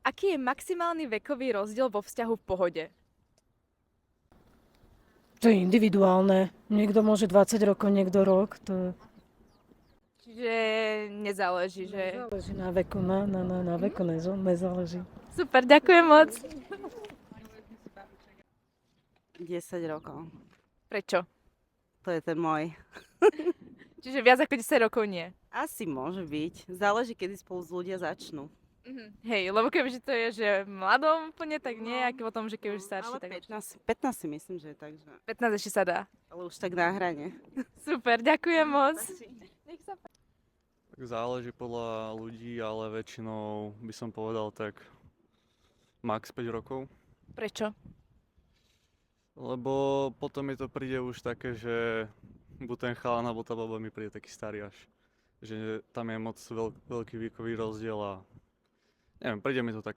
Aký je maximálny vekový rozdiel vo vzťahu v pohode? To je individuálne. Niekto môže 20 rokov, niekto rok. Čiže nezáleží, že... Nezáleží na veku, na veku nezáleží. Super, ďakujem moc. 10 rokov. Prečo? To je ten môj. Čiže viac ako 10 rokov nie. Asi môže byť. Záleží, kedy spolu ľudia začnú. Hej, lebo kebyže to je, že mladom úplne, tak nie, aký potom, že keď už starší, Ale tak 15 si myslím, že je tak, že... 15 ešte sa dá. Ale už tak na hrane. Super, ďakujem moc. Nech sa Tak záleží podľa ľudí, ale väčšinou by som povedal tak max 5 rokov. Prečo? Lebo potom mi to príde už také, že buď ten chalan alebo tá baba mi príde taký starý až. Že tam je moc veľký výkový rozdiel a neviem, príde mi to tak